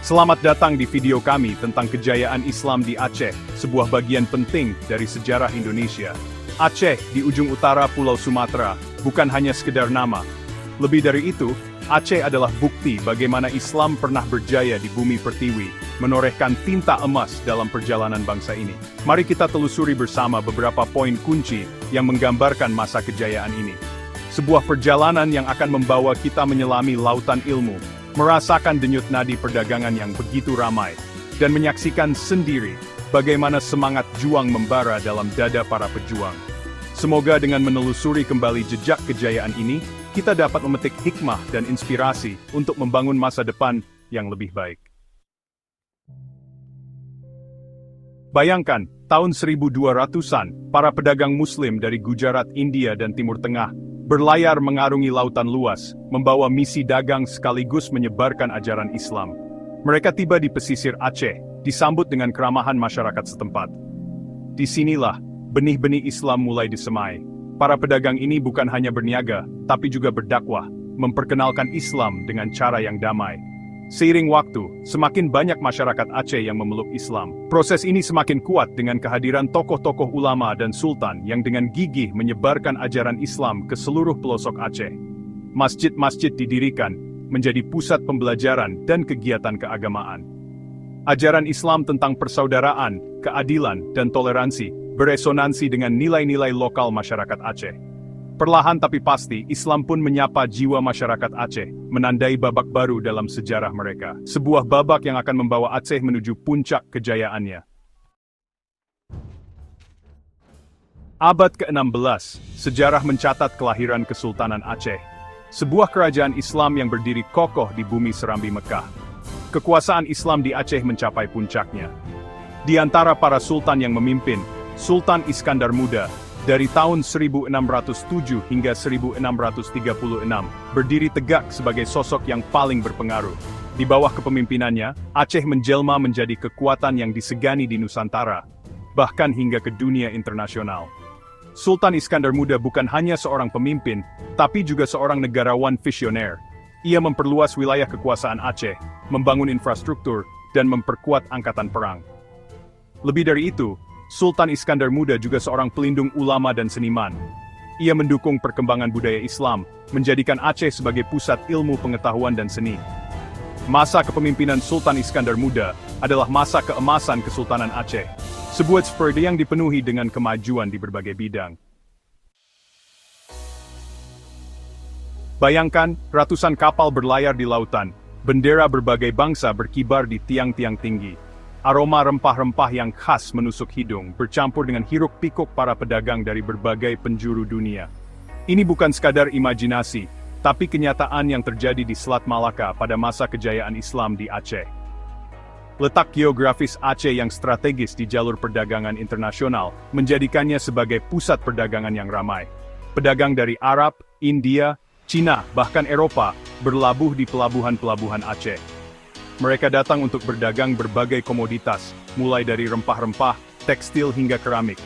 Selamat datang di video kami tentang kejayaan Islam di Aceh, sebuah bagian penting dari sejarah Indonesia. Aceh, di ujung utara Pulau Sumatera, bukan hanya sekedar nama. Lebih dari itu, Aceh adalah bukti bagaimana Islam pernah berjaya di bumi pertiwi, menorehkan tinta emas dalam perjalanan bangsa ini. Mari kita telusuri bersama beberapa poin kunci yang menggambarkan masa kejayaan ini. Sebuah perjalanan yang akan membawa kita menyelami lautan ilmu, merasakan denyut nadi perdagangan yang begitu ramai, dan menyaksikan sendiri bagaimana semangat juang membara dalam dada para pejuang. Semoga dengan menelusuri kembali jejak kejayaan ini, kita dapat memetik hikmah dan inspirasi untuk membangun masa depan yang lebih baik. Bayangkan, tahun 1200-an, para pedagang Muslim dari Gujarat, India dan Timur Tengah berlayar mengarungi lautan luas, membawa misi dagang sekaligus menyebarkan ajaran Islam. Mereka tiba di pesisir Aceh, disambut dengan keramahan masyarakat setempat. Disinilah, benih-benih Islam mulai disemai. Para pedagang ini bukan hanya berniaga, tapi juga berdakwah, memperkenalkan Islam dengan cara yang damai. Seiring waktu, semakin banyak masyarakat Aceh yang memeluk Islam. Proses ini semakin kuat dengan kehadiran tokoh-tokoh ulama dan sultan yang dengan gigih menyebarkan ajaran Islam ke seluruh pelosok Aceh. Masjid-masjid didirikan, menjadi pusat pembelajaran dan kegiatan keagamaan. Ajaran Islam tentang persaudaraan, keadilan, dan toleransi beresonansi dengan nilai-nilai lokal masyarakat Aceh. Perlahan tapi pasti, Islam pun menyapa jiwa masyarakat Aceh, menandai babak baru dalam sejarah mereka. Sebuah babak yang akan membawa Aceh menuju puncak kejayaannya. Abad ke-16, sejarah mencatat kelahiran Kesultanan Aceh. Sebuah kerajaan Islam yang berdiri kokoh di bumi serambi Mekah. Kekuasaan Islam di Aceh mencapai puncaknya. Di antara para sultan yang memimpin, Sultan Iskandar Muda, dari tahun 1607 hingga 1636, berdiri tegak sebagai sosok yang paling berpengaruh. Di bawah kepemimpinannya, Aceh menjelma menjadi kekuatan yang disegani di Nusantara, bahkan hingga ke dunia internasional. Sultan Iskandar Muda bukan hanya seorang pemimpin, tapi juga seorang negarawan visioner. Ia memperluas wilayah kekuasaan Aceh, membangun infrastruktur, dan memperkuat angkatan perang. Lebih dari itu, Sultan Iskandar Muda juga seorang pelindung ulama dan seniman. Ia mendukung perkembangan budaya Islam, menjadikan Aceh sebagai pusat ilmu pengetahuan dan seni. Masa kepemimpinan Sultan Iskandar Muda adalah masa keemasan Kesultanan Aceh, sebuah periode yang dipenuhi dengan kemajuan di berbagai bidang. Bayangkan, ratusan kapal berlayar di lautan, bendera berbagai bangsa berkibar di tiang-tiang tinggi. Aroma rempah-rempah yang khas menusuk hidung, bercampur dengan hiruk-pikuk para pedagang dari berbagai penjuru dunia. Ini bukan sekadar imajinasi, tapi kenyataan yang terjadi di Selat Malaka pada masa kejayaan Islam di Aceh. Letak geografis Aceh yang strategis di jalur perdagangan internasional, menjadikannya sebagai pusat perdagangan yang ramai. Pedagang dari Arab, India, Cina, bahkan Eropa, berlabuh di pelabuhan-pelabuhan Aceh. Mereka datang untuk berdagang berbagai komoditas, mulai dari rempah-rempah, tekstil hingga keramik.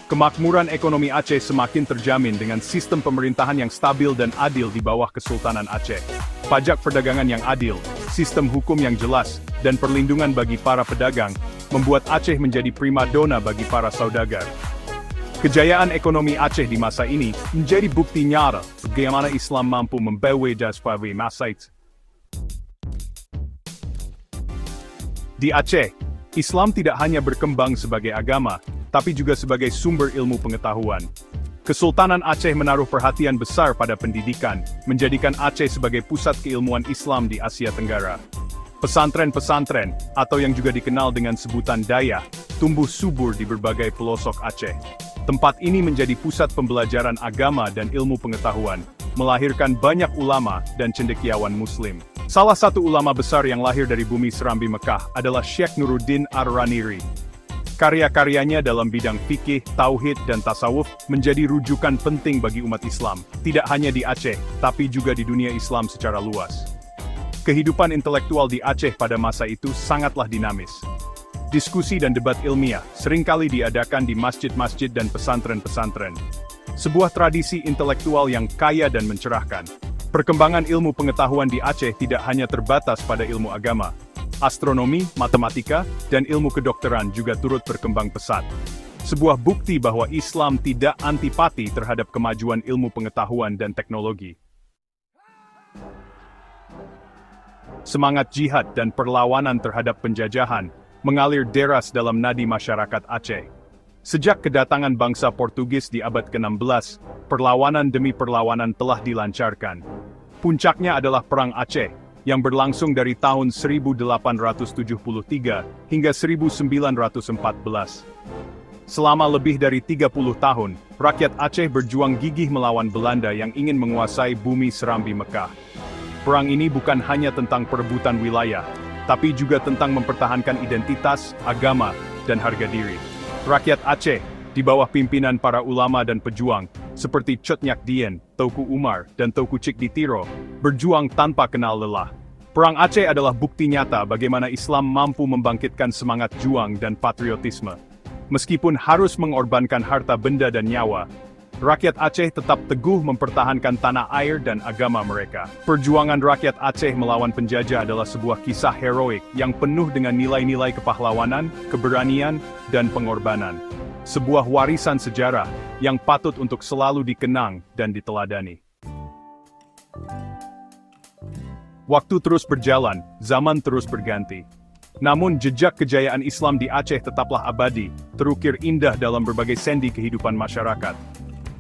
Kemakmuran ekonomi Aceh semakin terjamin dengan sistem pemerintahan yang stabil dan adil di bawah Kesultanan Aceh. Pajak perdagangan yang adil, sistem hukum yang jelas, dan perlindungan bagi para pedagang, membuat Aceh menjadi primadona bagi para saudagar. Kejayaan ekonomi Aceh di masa ini menjadi bukti nyata bagaimana Islam mampu membawa dasar masa itu. Di Aceh, Islam tidak hanya berkembang sebagai agama, tapi juga sebagai sumber ilmu pengetahuan. Kesultanan Aceh menaruh perhatian besar pada pendidikan, menjadikan Aceh sebagai pusat keilmuan Islam di Asia Tenggara. Pesantren-pesantren, atau yang juga dikenal dengan sebutan daya, tumbuh subur di berbagai pelosok Aceh. Tempat ini menjadi pusat pembelajaran agama dan ilmu pengetahuan, melahirkan banyak ulama dan cendekiawan Muslim. Salah satu ulama besar yang lahir dari bumi serambi Mekah adalah Syekh Nuruddin Ar-Raniri. Karya-karyanya dalam bidang fikih, tauhid, dan tasawuf menjadi rujukan penting bagi umat Islam, tidak hanya di Aceh, tapi juga di dunia Islam secara luas. Kehidupan intelektual di Aceh pada masa itu sangatlah dinamis. Diskusi dan debat ilmiah seringkali diadakan di masjid-masjid dan pesantren-pesantren. Sebuah tradisi intelektual yang kaya dan mencerahkan. Perkembangan ilmu pengetahuan di Aceh tidak hanya terbatas pada ilmu agama. Astronomi, matematika, dan ilmu kedokteran juga turut berkembang pesat. Sebuah bukti bahwa Islam tidak antipati terhadap kemajuan ilmu pengetahuan dan teknologi. Semangat jihad dan perlawanan terhadap penjajahan mengalir deras dalam nadi masyarakat Aceh. Sejak kedatangan bangsa Portugis di abad ke-16, perlawanan demi perlawanan telah dilancarkan. Puncaknya adalah Perang Aceh, yang berlangsung dari tahun 1873 hingga 1914. Selama lebih dari 30 tahun, rakyat Aceh berjuang gigih melawan Belanda yang ingin menguasai bumi Serambi Mekah. Perang ini bukan hanya tentang perebutan wilayah, tapi juga tentang mempertahankan identitas, agama, dan harga diri. Rakyat Aceh, di bawah pimpinan para ulama dan pejuang, seperti Chot Nyak Dien, Teuku Umar, dan Teuku Cik Ditiro, berjuang tanpa kenal lelah. Perang Aceh adalah bukti nyata bagaimana Islam mampu membangkitkan semangat juang dan patriotisme. Meskipun harus mengorbankan harta benda dan nyawa, rakyat Aceh tetap teguh mempertahankan tanah air dan agama mereka. Perjuangan rakyat Aceh melawan penjajah adalah sebuah kisah heroik yang penuh dengan nilai-nilai kepahlawanan, keberanian, dan pengorbanan. Sebuah warisan sejarah yang patut untuk selalu dikenang dan diteladani. Waktu terus berjalan, zaman terus berganti. Namun jejak kejayaan Islam di Aceh tetaplah abadi, terukir indah dalam berbagai sendi kehidupan masyarakat.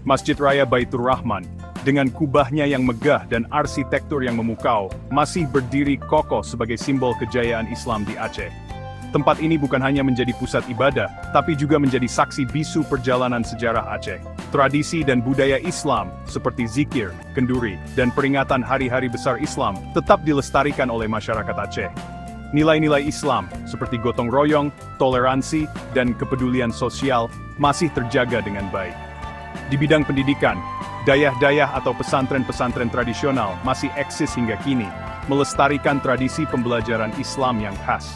Masjid Raya Baitur Rahman, dengan kubahnya yang megah dan arsitektur yang memukau, masih berdiri kokoh sebagai simbol kejayaan Islam di Aceh. Tempat ini bukan hanya menjadi pusat ibadah, tapi juga menjadi saksi bisu perjalanan sejarah Aceh. Tradisi dan budaya Islam, seperti zikir, kenduri, dan peringatan hari-hari besar Islam, tetap dilestarikan oleh masyarakat Aceh. Nilai-nilai Islam, seperti gotong royong, toleransi, dan kepedulian sosial, masih terjaga dengan baik. Di bidang pendidikan, dayah-dayah atau pesantren-pesantren tradisional masih eksis hingga kini, melestarikan tradisi pembelajaran Islam yang khas.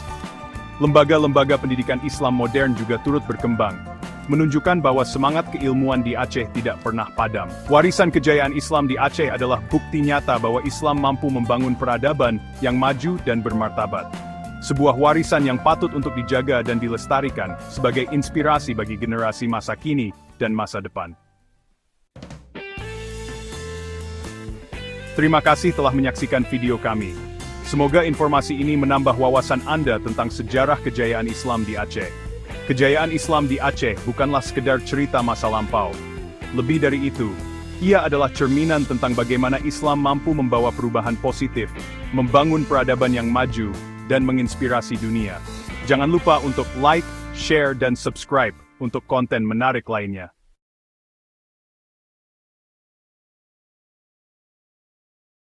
Lembaga-lembaga pendidikan Islam modern juga turut berkembang, menunjukkan bahwa semangat keilmuan di Aceh tidak pernah padam. Warisan kejayaan Islam di Aceh adalah bukti nyata bahwa Islam mampu membangun peradaban yang maju dan bermartabat. Sebuah warisan yang patut untuk dijaga dan dilestarikan sebagai inspirasi bagi generasi masa kini dan masa depan. Terima kasih telah menyaksikan video kami. Semoga informasi ini menambah wawasan Anda tentang sejarah kejayaan Islam di Aceh. Kejayaan Islam di Aceh bukanlah sekedar cerita masa lampau. Lebih dari itu, ia adalah cerminan tentang bagaimana Islam mampu membawa perubahan positif, membangun peradaban yang maju, dan menginspirasi dunia. Jangan lupa untuk like, share, dan subscribe untuk konten menarik lainnya.